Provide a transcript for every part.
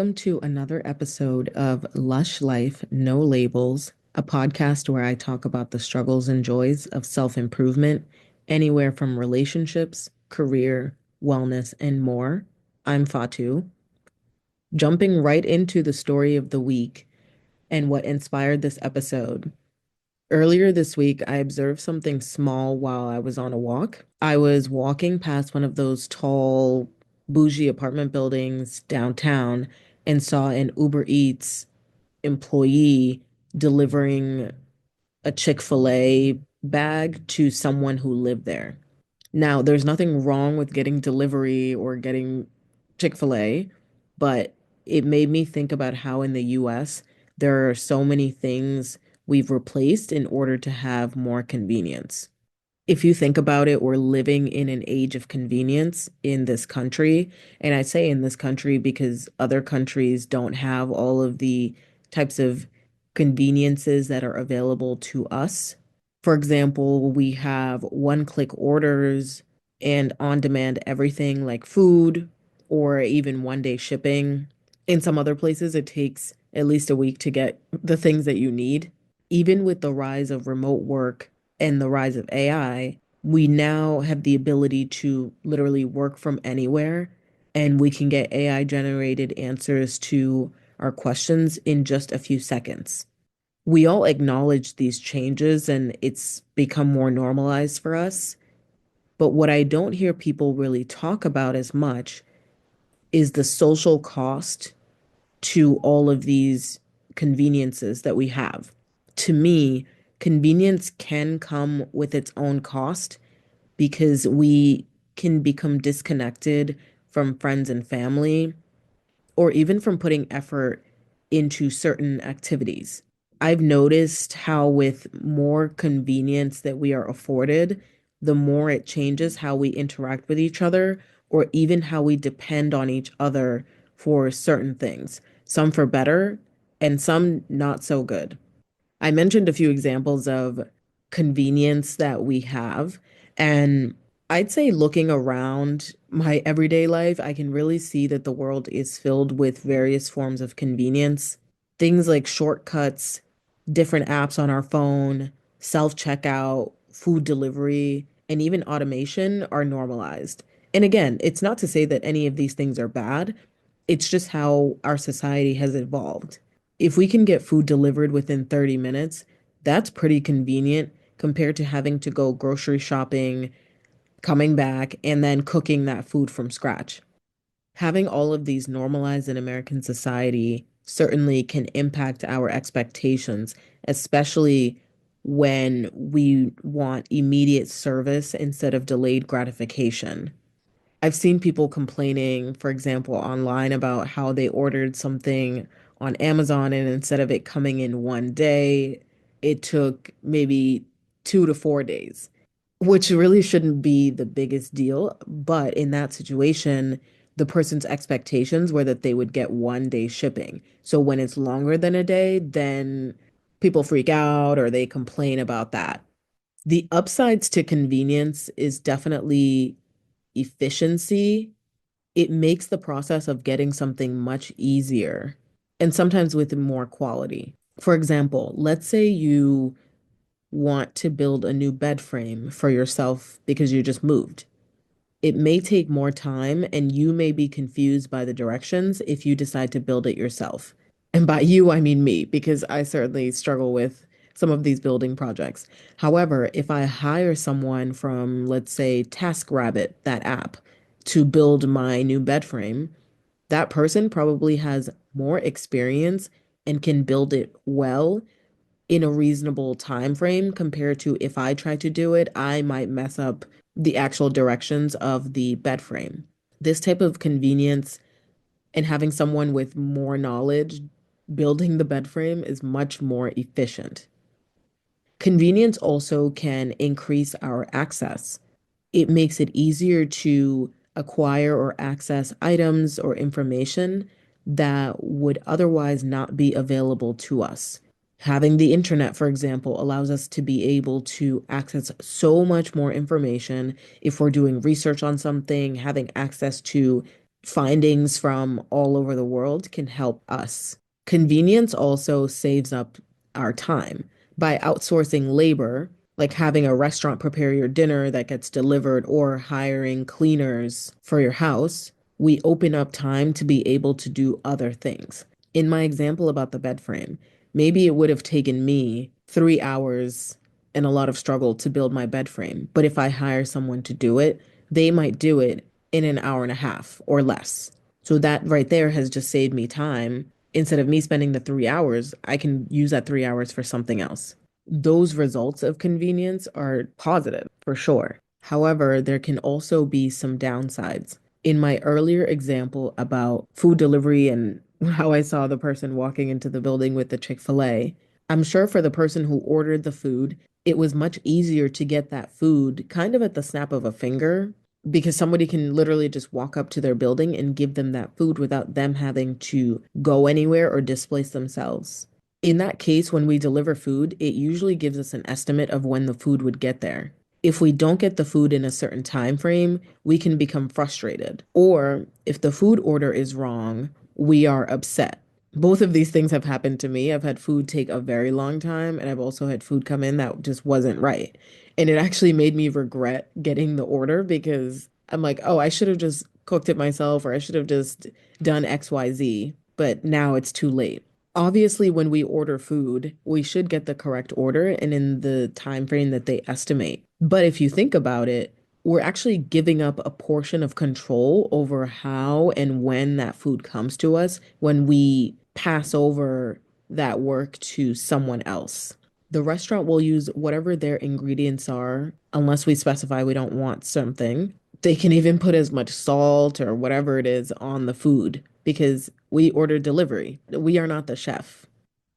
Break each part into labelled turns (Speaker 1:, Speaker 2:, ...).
Speaker 1: Welcome to another episode of Lush Life, No Labels, a podcast where I talk about the struggles and joys of self-improvement, anywhere from relationships, career, wellness, and more. I'm Fatu, jumping right into the story of the week and what inspired this episode. Earlier this week, I observed something small while I was on a walk. I was walking past one of those tall, bougie apartment buildings downtown and saw an Uber Eats employee delivering a Chick-fil-A bag to someone who lived there. Now, there's nothing wrong with getting delivery or getting Chick-fil-A, but it made me think about how in the US there are so many things we've replaced in order to have more convenience. If you think about it, we're living in an age of convenience in this country. And I say in this country because other countries don't have all of the types of conveniences that are available to us. For example, we have one-click orders and on-demand everything like food or even one-day shipping. In some other places, it takes at least a week to get the things that you need. Even with the rise of remote work and the rise of AI, we now have the ability to literally work from anywhere, and we can get AI generated answers to our questions in just a few seconds. We all acknowledge these changes and it's become more normalized for us. But what I don't hear people really talk about as much is the social cost to all of these conveniences that we have. To me, convenience can come with its own cost because we can become disconnected from friends and family or even from putting effort into certain activities. I've noticed how, with more convenience that we are afforded, the more it changes how we interact with each other or even how we depend on each other for certain things, some for better and some not so good. I mentioned a few examples of convenience that we have, and I'd say looking around my everyday life, I can really see that the world is filled with various forms of convenience. Things like shortcuts, different apps on our phone, self-checkout, food delivery, and even automation are normalized. And again, it's not to say that any of these things are bad, it's just how our society has evolved. If we can get food delivered within 30 minutes, that's pretty convenient compared to having to go grocery shopping, coming back, and then cooking that food from scratch. Having all of these normalized in American society certainly can impact our expectations, especially when we want immediate service instead of delayed gratification. I've seen people complaining, for example, online about how they ordered something on Amazon and instead of it coming in one day, it took maybe 2 to 4 days, which really shouldn't be the biggest deal. But in that situation, the person's expectations were that they would get 1 day shipping. So when it's longer than a day, then people freak out or they complain about that. The upsides to convenience is definitely efficiency. It makes the process of getting something much easier and sometimes with more quality. For example, let's say you want to build a new bed frame for yourself because you just moved. It may take more time and you may be confused by the directions if you decide to build it yourself. And by you, I mean me, because I certainly struggle with some of these building projects. However, if I hire someone from, let's say, TaskRabbit, that app, to build my new bed frame, that person probably has more experience and can build it well in a reasonable time frame compared to if I try to do it, I might mess up the actual directions of the bed frame. This type of convenience and having someone with more knowledge building the bed frame is much more efficient. Convenience also can increase our access. It makes it easier to acquire or access items or information that would otherwise not be available to us. Having the internet, for example, allows us to be able to access so much more information if we're doing research on something, having access to findings from all over the world can help us. Convenience also saves up our time by outsourcing labor, like having a restaurant prepare your dinner that gets delivered or hiring cleaners for your house. We open up time to be able to do other things. In my example about the bed frame, maybe it would have taken me 3 hours and a lot of struggle to build my bed frame. But if I hire someone to do it, they might do it in an hour and a half or less. So that right there has just saved me time. Instead of me spending the 3 hours, I can use that 3 hours for something else. Those results of convenience are positive for sure. However, there can also be some downsides. In my earlier example about food delivery and how I saw the person walking into the building with the Chick-fil-A, I'm sure for the person who ordered the food, it was much easier to get that food kind of at the snap of a finger because somebody can literally just walk up to their building and give them that food without them having to go anywhere or displace themselves. In that case, when we deliver food, it usually gives us an estimate of when the food would get there. If we don't get the food in a certain time frame, we can become frustrated. Or if the food order is wrong, we are upset. Both of these things have happened to me. I've had food take a very long time, and I've also had food come in that just wasn't right. And it actually made me regret getting the order because I'm like, oh, I should have just cooked it myself or I should have just done XYZ, but now it's too late. Obviously, when we order food, we should get the correct order and in the time frame that they estimate. But if you think about it, we're actually giving up a portion of control over how and when that food comes to us when we pass over that work to someone else. The restaurant will use whatever their ingredients are, unless we specify we don't want something. They can even put as much salt or whatever it is on the food because we order delivery. We are not the chef.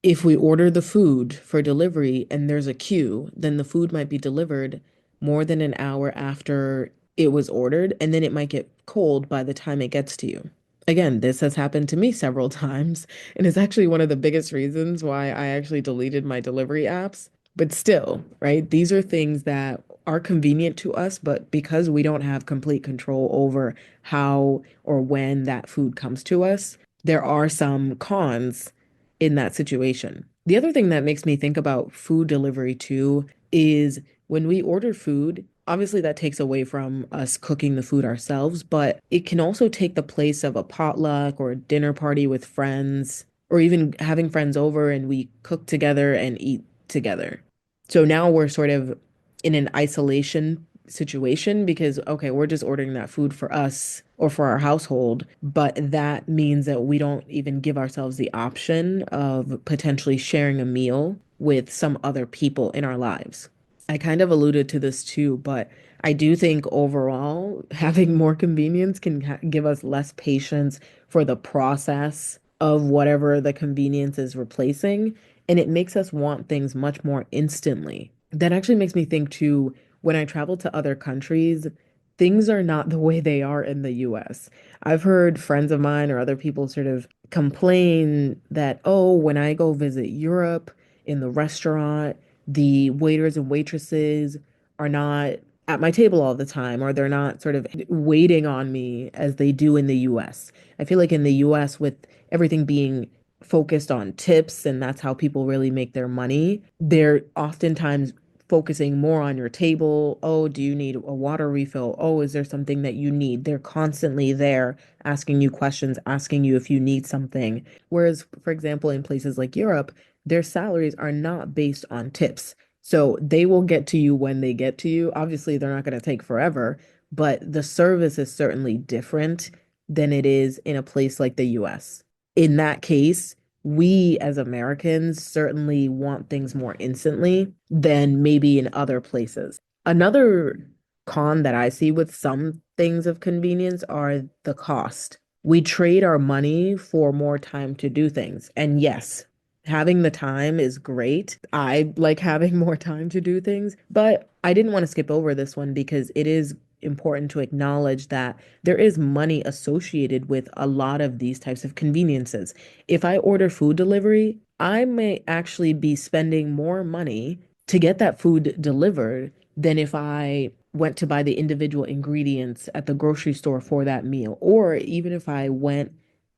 Speaker 1: If we order the food for delivery and there's a queue, then the food might be delivered more than an hour after it was ordered, and then it might get cold by the time it gets to you. Again, this has happened to me several times, and it's actually one of the biggest reasons why I actually deleted my delivery apps. But still, right? These are things that are convenient to us, but because we don't have complete control over how or when that food comes to us, there are some cons in that situation. The other thing that makes me think about food delivery too is when we order food, obviously that takes away from us cooking the food ourselves, but it can also take the place of a potluck or a dinner party with friends, or even having friends over and we cook together and eat together. So now we're sort of in an isolation situation because, okay, we're just ordering that food for us or for our household, but that means that we don't even give ourselves the option of potentially sharing a meal with some other people in our lives. I kind of alluded to this too, but I do think overall having more convenience can give us less patience for the process of whatever the convenience is replacing, and it makes us want things much more instantly. That actually makes me think too, when I travel to other countries, things are not the way they are in the US. I've heard friends of mine or other people sort of complain that, oh, when I go visit Europe in the restaurant, the waiters and waitresses are not at my table all the time, or they're not sort of waiting on me as they do in the US. I feel like in the US, with everything being focused on tips and that's how people really make their money, they're oftentimes focusing more on your table. Oh, do you need a water refill? Oh, is there something that you need? They're constantly there asking you questions, asking you if you need something. Whereas, for example, in places like Europe, their salaries are not based on tips. So they will get to you when they get to you. Obviously, they're not going to take forever, but the service is certainly different than it is in a place like the US. In that case, we as Americans certainly want things more instantly than maybe in other places. Another con that I see with some things of convenience are the cost. We trade our money for more time to do things. And yes, having the time is great. I like having more time to do things, but I didn't want to skip over this one because it is important to acknowledge that there is money associated with a lot of these types of conveniences. If I order food delivery, I may actually be spending more money to get that food delivered than if I went to buy the individual ingredients at the grocery store for that meal, or even if I went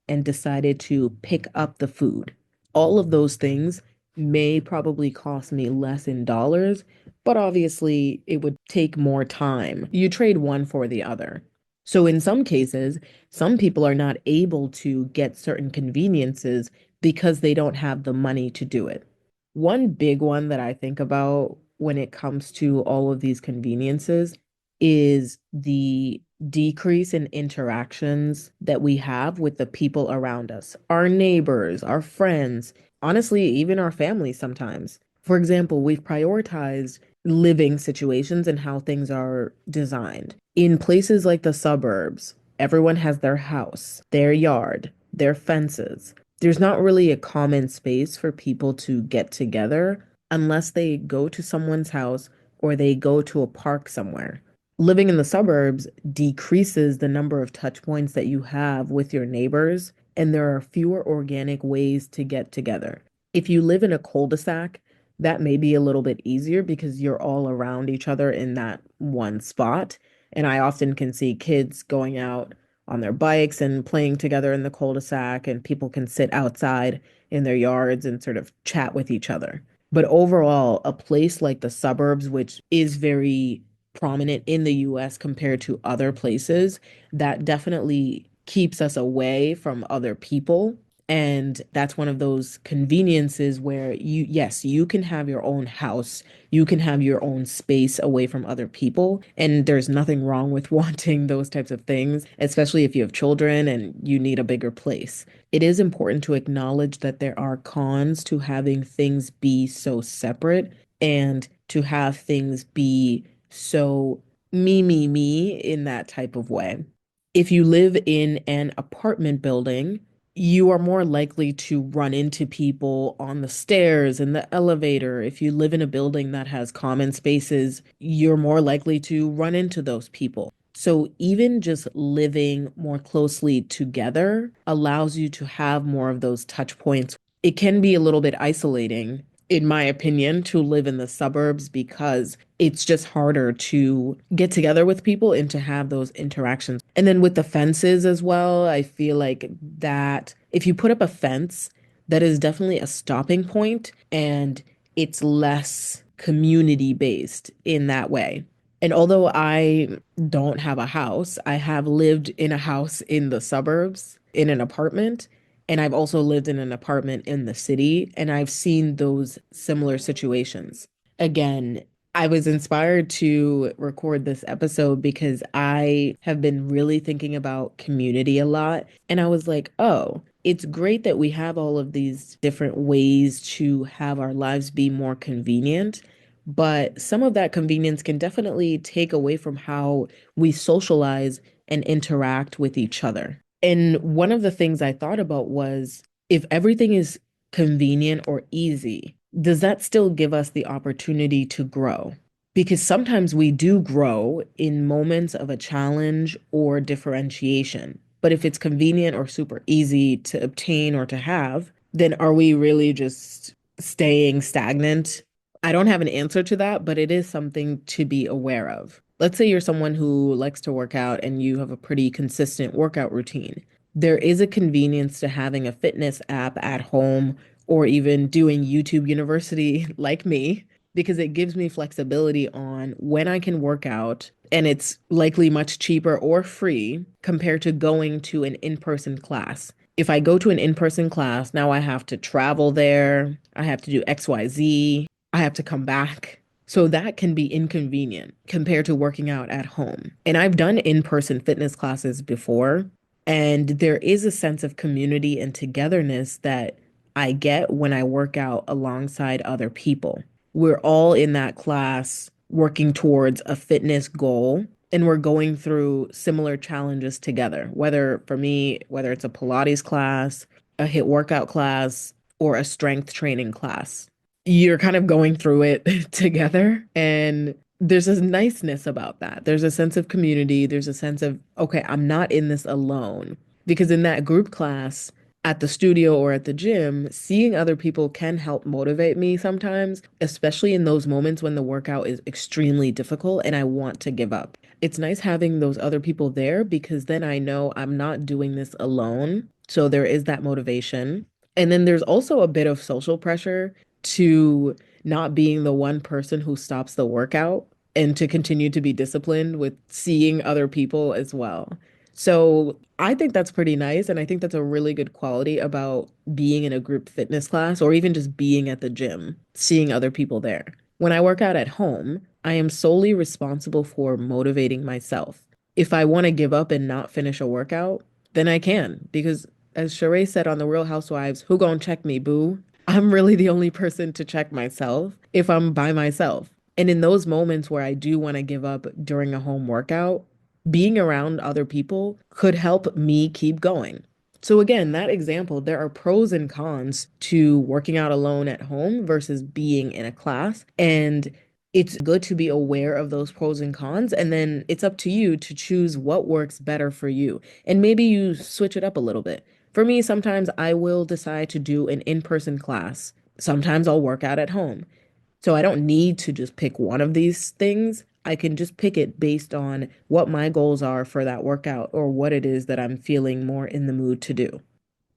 Speaker 1: and decided to pick up the food. All of those things may probably cost me less in dollars, but obviously it would take more time. You trade one for the other. So in some cases, some people are not able to get certain conveniences because they don't have the money to do it. One big one that I think about when it comes to all of these conveniences is the decrease in interactions that we have with the people around us, our neighbors, our friends, honestly, even our families sometimes. For example, we've prioritized living situations and how things are designed. In places like the suburbs, everyone has their house, their yard, their fences. There's not really a common space for people to get together unless they go to someone's house or they go to a park somewhere. Living in the suburbs decreases the number of touch points that you have with your neighbors, and there are fewer organic ways to get together. If you live in a cul-de-sac, that may be a little bit easier because you're all around each other in that one spot. And I often can see kids going out on their bikes and playing together in the cul-de-sac, and people can sit outside in their yards and sort of chat with each other. But overall, a place like the suburbs, which is very prominent in the US compared to other places, that definitely keeps us away from other people. And that's one of those conveniences where yes, you can have your own house, you can have your own space away from other people. And there's nothing wrong with wanting those types of things, especially if you have children and you need a bigger place. It is important to acknowledge that there are cons to having things be so separate and to have things be so me in that type of way. If you live in an apartment building, you are more likely to run into people on the stairs and the elevator. If you live in a building that has common spaces, you're more likely to run into those people. So even just living more closely together allows you to have more of those touch points. It can be a little bit isolating, in my opinion, to live in the suburbs because it's just harder to get together with people and to have those interactions. And then with the fences as well, I feel like that if you put up a fence, that is definitely a stopping point and it's less community based in that way. And although I don't have a house, I have lived in a house in the suburbs in an apartment. And I've also lived in an apartment in the city, and I've seen those similar situations. Again, I was inspired to record this episode because I have been really thinking about community a lot. And I was like, oh, it's great that we have all of these different ways to have our lives be more convenient. But some of that convenience can definitely take away from how we socialize and interact with each other. And one of the things I thought about was if everything is convenient or easy, does that still give us the opportunity to grow? Because sometimes we do grow in moments of a challenge or differentiation. But if it's convenient or super easy to obtain or to have, then are we really just staying stagnant? I don't have an answer to that, but it is something to be aware of. Let's say you're someone who likes to work out and you have a pretty consistent workout routine. There is a convenience to having a fitness app at home or even doing YouTube University like me, because it gives me flexibility on when I can work out. And it's likely much cheaper or free compared to going to an in-person class. If I go to an in-person class, now I have to travel there, I have to do XYZ, I have to come back. So that can be inconvenient compared to working out at home. And I've done in-person fitness classes before, and there is a sense of community and togetherness that I get when I work out alongside other people. We're all in that class working towards a fitness goal, and we're going through similar challenges together. Whether for me, whether it's a Pilates class, a HIIT workout class, or a strength training class, you're kind of going through it together. And there's a niceness about that. There's a sense of community. There's a sense of, okay, I'm not in this alone. Because in that group class, at the studio or at the gym, seeing other people can help motivate me sometimes, especially in those moments when the workout is extremely difficult and I want to give up. It's nice having those other people there because then I know I'm not doing this alone. So there is that motivation. And then there's also a bit of social pressure to not being the one person who stops the workout and to continue to be disciplined with seeing other people as well. So I think that's pretty nice. And I think that's a really good quality about being in a group fitness class or even just being at the gym, seeing other people there. When I work out at home, I am solely responsible for motivating myself. If I want to give up and not finish a workout, then I can. Because as Sheree said on The Real Housewives, who gonna check me, boo? I'm really the only person to check myself if I'm by myself. And in those moments where I do want to give up during a home workout, being around other people could help me keep going. So again, that example, there are pros and cons to working out alone at home versus being in a class. And it's good to be aware of those pros and cons. And then it's up to you to choose what works better for you. And maybe you switch it up a little bit. For me, sometimes I will decide to do an in-person class. Sometimes I'll work out at home. So I don't need to just pick one of these things. I can just pick it based on what my goals are for that workout or what it is that I'm feeling more in the mood to do.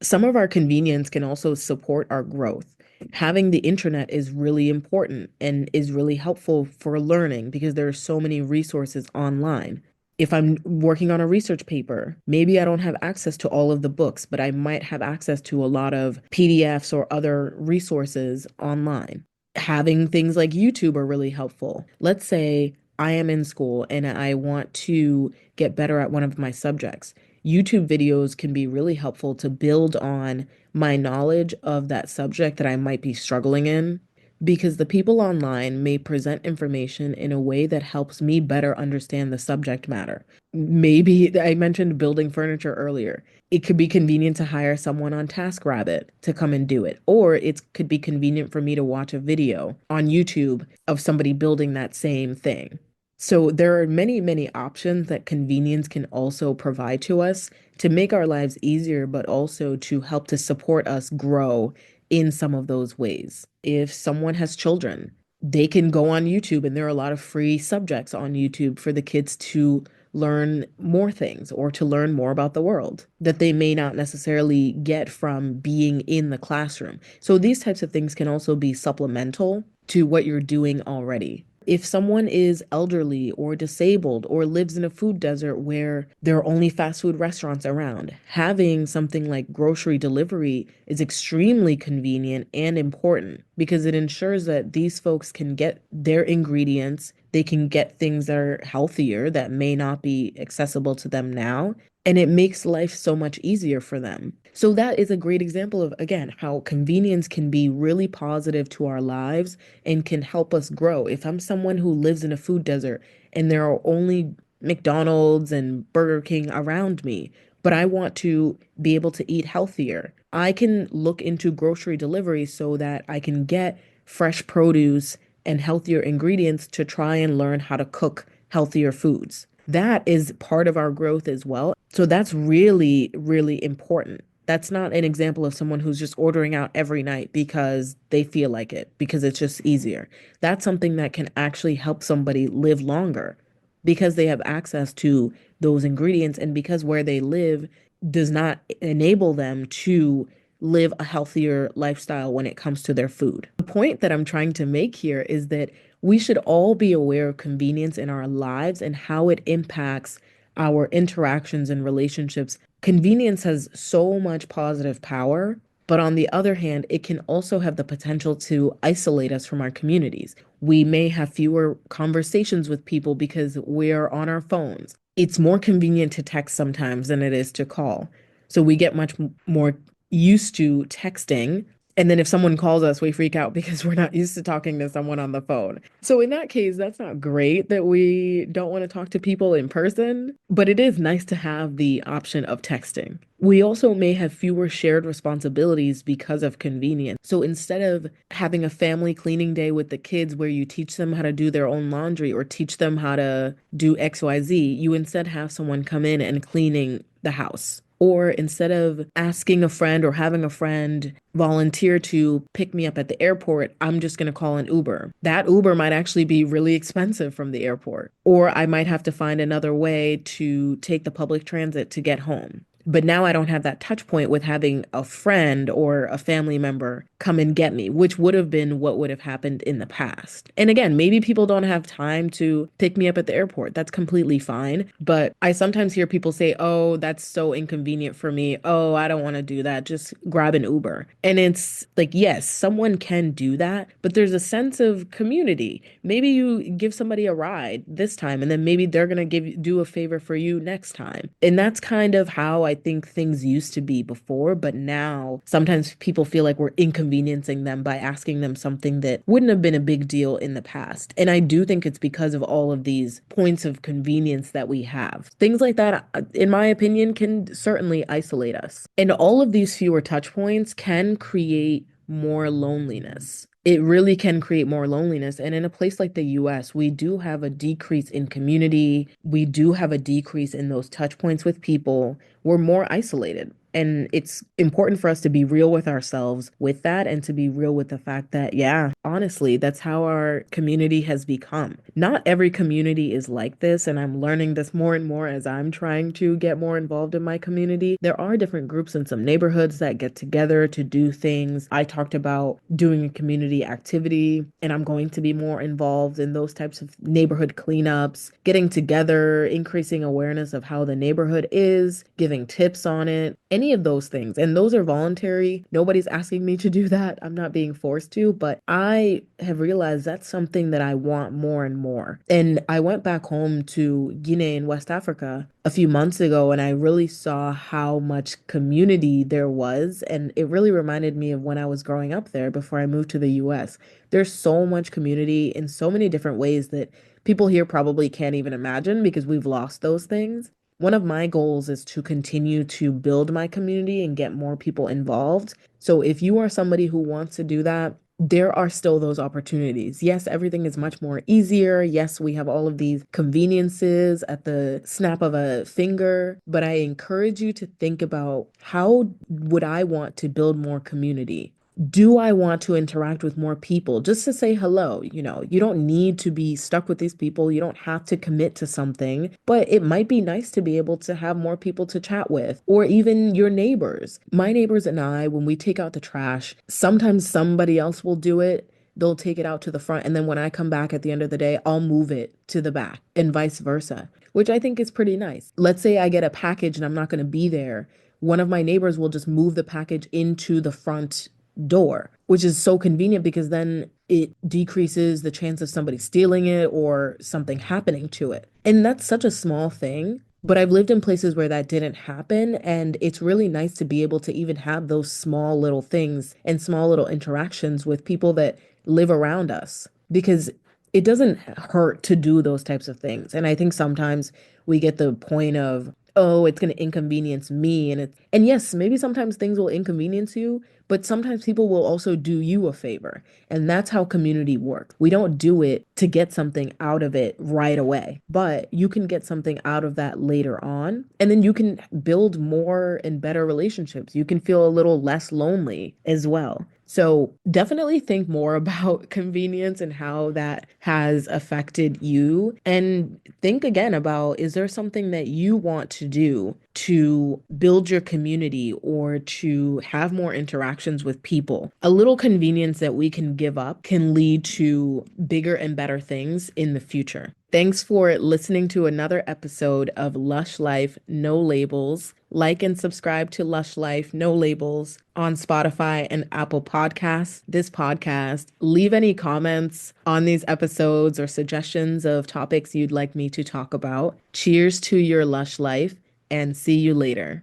Speaker 1: Some of our convenience can also support our growth. Having the internet is really important and is really helpful for learning because there are so many resources online. If I'm working on a research paper, maybe I don't have access to all of the books, but I might have access to a lot of PDFs or other resources online. Having things like YouTube are really helpful. Let's say I am in school and I want to get better at one of my subjects. YouTube videos can be really helpful to build on my knowledge of that subject that I might be struggling in because the people online may present information in a way that helps me better understand the subject matter. Maybe I mentioned building furniture earlier. It could be convenient to hire someone on TaskRabbit to come and do it, or it could be convenient for me to watch a video on YouTube of somebody building that same thing. So there are many, many options that convenience can also provide to us to make our lives easier, but also to help to support us grow in some of those ways. If someone has children, they can go on YouTube, and there are a lot of free subjects on YouTube for the kids to learn more things or to learn more about the world that they may not necessarily get from being in the classroom. So these types of things can also be supplemental to what you're doing already. If someone is elderly or disabled or lives in a food desert where there are only fast food restaurants around, having something like grocery delivery is extremely convenient and important because it ensures that these folks can get their ingredients, they can get things that are healthier that may not be accessible to them now, and it makes life so much easier for them. So that is a great example of, again, how convenience can be really positive to our lives and can help us grow. If I'm someone who lives in a food desert and there are only McDonald's and Burger King around me, but I want to be able to eat healthier, I can look into grocery delivery so that I can get fresh produce and healthier ingredients to try and learn how to cook healthier foods. That is part of our growth as well. So that's really, really important. That's not an example of someone who's just ordering out every night because they feel like it, because it's just easier. That's something that can actually help somebody live longer because they have access to those ingredients and because where they live does not enable them to live a healthier lifestyle when it comes to their food. The point that I'm trying to make here is that we should all be aware of convenience in our lives and how it impacts our interactions and relationships. Convenience has so much positive power, but on the other hand, it can also have the potential to isolate us from our communities. We may have fewer conversations with people because we're on our phones. It's more convenient to text sometimes than it is to call. So we get much more used to texting. And then if someone calls us, we freak out because we're not used to talking to someone on the phone. So in that case, that's not great that we don't want to talk to people in person, but it is nice to have the option of texting. We also may have fewer shared responsibilities because of convenience. So instead of having a family cleaning day with the kids where you teach them how to do their own laundry or teach them how to do XYZ, you instead have someone come in and cleaning the house Or instead of asking a friend or having a friend volunteer to pick me up at the airport, I'm just going to call an Uber. That Uber might actually be really expensive from the airport. Or I might have to find another way to take the public transit to get home. But now I don't have that touch point with having a friend or a family member come and get me, which would have been what would have happened in the past. And again, maybe people don't have time to pick me up at the airport. That's completely fine. But I sometimes hear people say, oh, that's so inconvenient for me. Oh, I don't want to do that. Just grab an Uber. And it's like, yes, someone can do that, but there's a sense of community. Maybe you give somebody a ride this time, and then maybe they're going to do a favor for you next time. And that's kind of how I think things used to be before. But now sometimes people feel like we're inconveniencing them by asking them something that wouldn't have been a big deal in the past. And I do think it's because of all of these points of convenience that we have. Things like that, in my opinion, can certainly isolate us. And all of these fewer touch points can create more loneliness. It really can create more loneliness. And in a place like the US, we do have a decrease in community. We do have a decrease in those touch points with people. We're more isolated. And it's important for us to be real with ourselves with that and to be real with the fact that, yeah, honestly, that's how our community has become. Not every community is like this. And I'm learning this more and more as I'm trying to get more involved in my community. There are different groups in some neighborhoods that get together to do things. I talked about doing a community activity, and I'm going to be more involved in those types of neighborhood cleanups, getting together, increasing awareness of how the neighborhood is, giving tips on it. Any of those things. And those are voluntary. Nobody's asking me to do that. I'm not being forced to, but I have realized that's something that I want more and more. And I went back home to Guinea in West Africa a few months ago, and I really saw how much community there was. And it really reminded me of when I was growing up there before I moved to the US. There's so much community in so many different ways that people here probably can't even imagine because we've lost those things. One of my goals is to continue to build my community and get more people involved. So if you are somebody who wants to do that, there are still those opportunities. Yes, everything is much more easier. Yes, we have all of these conveniences at the snap of a finger, but I encourage you to think about how would I want to build more community? Do I want to interact with more people just to say hello? You don't need to be stuck with these people. You don't have to commit to something, but it might be nice to be able to have more people to chat with, or even your neighbors. My neighbors and I, when we take out the trash, sometimes somebody else will do it. They'll take it out to the front. And then when I come back at the end of the day, I'll move it to the back and vice versa, which I think is pretty nice. Let's say I get a package and I'm not going to be there. One of my neighbors will just move the package into the front door, which is so convenient because then it decreases the chance of somebody stealing it or something happening to it. And that's such a small thing. But I've lived in places where that didn't happen. And it's really nice to be able to even have those small little things and small little interactions with people that live around us because it doesn't hurt to do those types of things. And I think sometimes we get the point of, oh, it's going to inconvenience me. And yes, maybe sometimes things will inconvenience you, but sometimes people will also do you a favor. And that's how community works. We don't do it to get something out of it right away, but you can get something out of that later on. And then you can build more and better relationships. You can feel a little less lonely as well. So definitely think more about convenience and how that has affected you. And think again about, is there something that you want to do to build your community or to have more interactions with people? A little convenience that we can give up can lead to bigger and better things in the future. Thanks for listening to another episode of Lush Life No Labels. Like and subscribe to Lush Life No Labels on Spotify and Apple Podcasts. This podcast. Leave any comments on these episodes or suggestions of topics you'd like me to talk about. Cheers to your lush life and see you later.